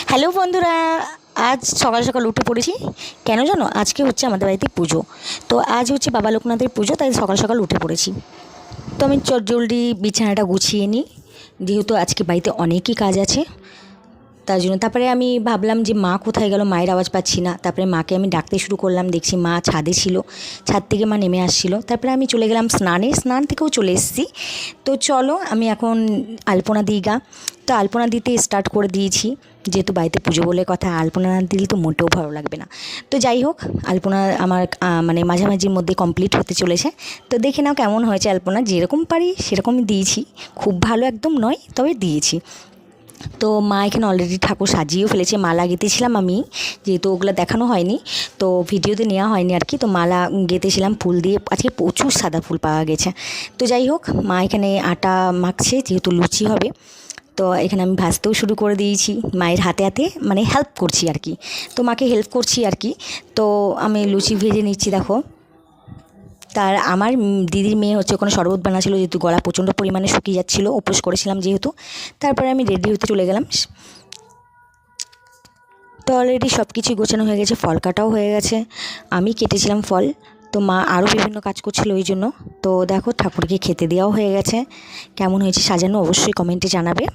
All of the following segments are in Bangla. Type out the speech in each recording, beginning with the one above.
হ্যালো বন্ধুরা, আজ সকাল সকাল উঠে পড়েছি। কেন জানো? আজকে হচ্ছে আমাদের বাড়িতে পুজো। তো আজ হচ্ছে বাবা লোকনাথের পুজো, তাই সকাল সকাল উঠে পড়েছি। তো আমি চটজলদি বিছানাটা গুছিয়ে নিই, যেহেতু আজকে বাড়িতে অনেকই কাজ আছে তার জন্য। তারপরে আমি ভাবলাম যে মা কোথায় গেল, মায়ের আওয়াজ পাচ্ছি না। তারপরে মাকে আমি ডাকতে শুরু করলাম, দেখছি মা ছাদে ছিল, ছাদ থেকে মা নেমে আসছিলো। তারপরে আমি চলে গেলাম স্নানে, স্নান থেকেও চলে এসেছি। তো চলো আমি এখন আলপনা দিই গা। তো আলপনা দিতে স্টার্ট করে দিয়েছি, যেহেতু বাড়িতে পুজো বলে কথা, আলপনা না দিলে তো মোটেও ভালো লাগবে না। তো যাই হোক, আলপনা আমার মানে মাঝামাঝির মধ্যে কমপ্লিট হতে চলেছে। তো দেখে নাও কেমন হয়েছে আলপনা। যেরকম পারি সেরকমই দিয়েছি, খুব ভালো একদম নয়, তবে দিয়েছি। তো মা এখানে অলরেডি ঠাকুর সাজিয়েও ফেলেছে। মালা গেঁথেছিলাম আমি, যেহেতু ওগুলো দেখানো হয়নি, তো ভিডিওতে নেওয়া হয়নি আর কি। তো মালা গেঁথেছিলাম ফুল দিয়ে, আজকে প্রচুর সাদা ফুল পাওয়া গেছে। তো যাই হোক, মা এখানে আটা মাখছে, যেহেতু লুচি হবে। তো এখানে আমি ভাজতেও শুরু করে দিয়েছি, মায়ের হাতে হাতে মানে হেল্প করছি আর কি। তো মাকে হেল্প করছি আর কি। তো আমি লুচি ভেজে নিচ্ছি, দেখো। তার আমার দিদির মেয়ে হচ্ছে ওখানে শরবত বানাচ্ছিল, যেহেতু গলা প্রচণ্ড পরিমাণে শুকিয়ে যাচ্ছিলো, উপোস করেছিলাম যেহেতু। তারপরে আমি রেডি হতে চলে গেলাম। তো অলরেডি সব কিছুই গোছানো হয়ে গেছে, ফল কাটাও হয়ে গেছে, আমি কেটেছিলাম ফল। তো মা আরও বিভিন্ন কাজ করছিল ওই জন্য। তো দেখো, ঠাকুরকে খেতে দেওয়াও হয়ে গেছে। কেমন হয়েছে সাজানো অবশ্যই কমেন্টে জানাবে।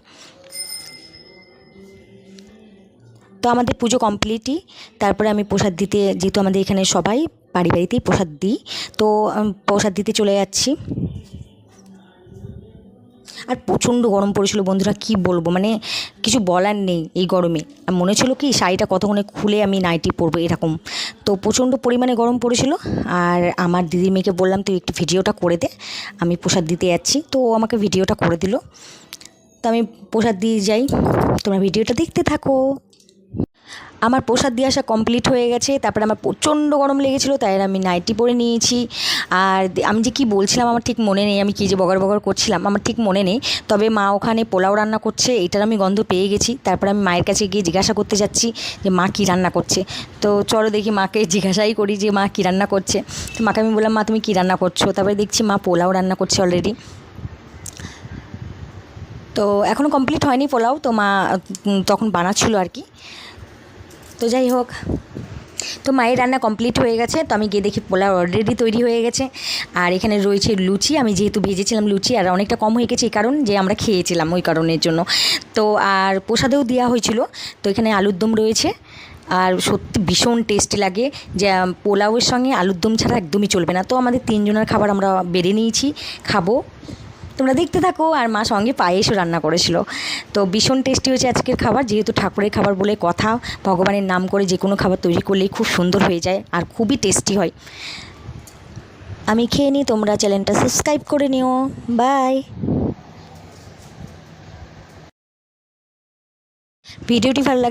তো আমাদের পুজো কমপ্লিটই। তারপরে আমি প্রসাদ দিতে, যেহেতু আমাদের এখানে সবাই বাড়ি বাড়িতেই প্রসাদ দিই, তো প্রসাদ দিতে চলে যাচ্ছি। আর প্রচণ্ড গরম পড়েছিল বন্ধুরা, কি বলবো, মানে কিছু বলার নেই এই গরমে। আর মনে ছিল কি শাড়িটা কতক্ষণে খুলে আমি নাইটি পরবো এরকম। তো প্রচণ্ড পরিমাণে গরম পড়েছিল। আর আমার দিদির মেয়েকে বললাম তুই একটু ভিডিওটা করে দে, আমি প্রসাদ দিতে যাচ্ছি। তো ও আমাকে ভিডিওটা করে দিল। তো আমি প্রসাদ দিয়ে যাই, তোমরা ভিডিওটা দেখতে থাকো। আমার প্রসাদ দিয়ে আসা কমপ্লিট হয়ে গেছে। তারপরে আমার প্রচণ্ড গরম লেগেছিলো, তাই আমি নাইটি পরে নিয়েছি। আর আমি যে কী বলছিলাম আমার ঠিক মনে নেই, আমি কী যে বগর বগর করছিলাম আমার ঠিক মনে নেই। তবে মা ওখানে পোলাও রান্না করছে, এটার আমি গন্ধ পেয়ে গেছি। তারপরে আমি মায়ের কাছে গিয়ে জিজ্ঞাসা করতে যাচ্ছি যে মা কী রান্না করছে। তো চলো দেখি, মাকে জিজ্ঞাসাই করি যে মা কী রান্না করছে। তো মাকে আমি বললাম মা তুমি কী রান্না করছো। তারপরে দেখছি মা পোলাও রান্না করছে অলরেডি। তো এখনও কমপ্লিট হয়নি পোলাও, তো মা তখন বানাচ্ছিলো আর কি। তো যাই হোক, তো মায়ের রান্না কমপ্লিট হয়ে গেছে। তো আমি গিয়ে দেখি পোলাও অলরেডি তৈরি হয়ে গেছে। আর এখানে রয়েছে লুচি, আমি যেহেতু ভেজেছিলাম লুচি, আর অনেকটা কম হয়ে গেছে এই কারণ যে আমরা খেয়েছিলাম ওই কারণের জন্য। তো আর প্রসাদেও দেওয়া হয়েছিল। তো এখানে আলুর দম রয়েছে, আর সত্যি ভীষণ টেস্টি লাগে। যে পোলাওয়ের সঙ্গে আলুর দম ছাড়া একদমই চলবে না। তো আমাদের 3 জনের খাবার আমরা বেড়ে নিয়েছি, খাবো। তোমরা দেখতে থাকো। আর মা সঙ্গে পায়েসও রান্না করেছিল। তো ভীষণ টেস্টি হয়েছে আজকের খাবার, যেহেতু ঠাকুরের খাবার বলে কথা, ভগবানের নাম করে যে কোনো খাবার তৈরি করলেই খুব সুন্দর হয়ে যায় আর খুবই টেস্টি হয়। আমি খেয়ে নিই, তোমরা চ্যানেলটা সাবস্ক্রাইব করে নিও। বাই। ভিডিওটি ভালো লাগে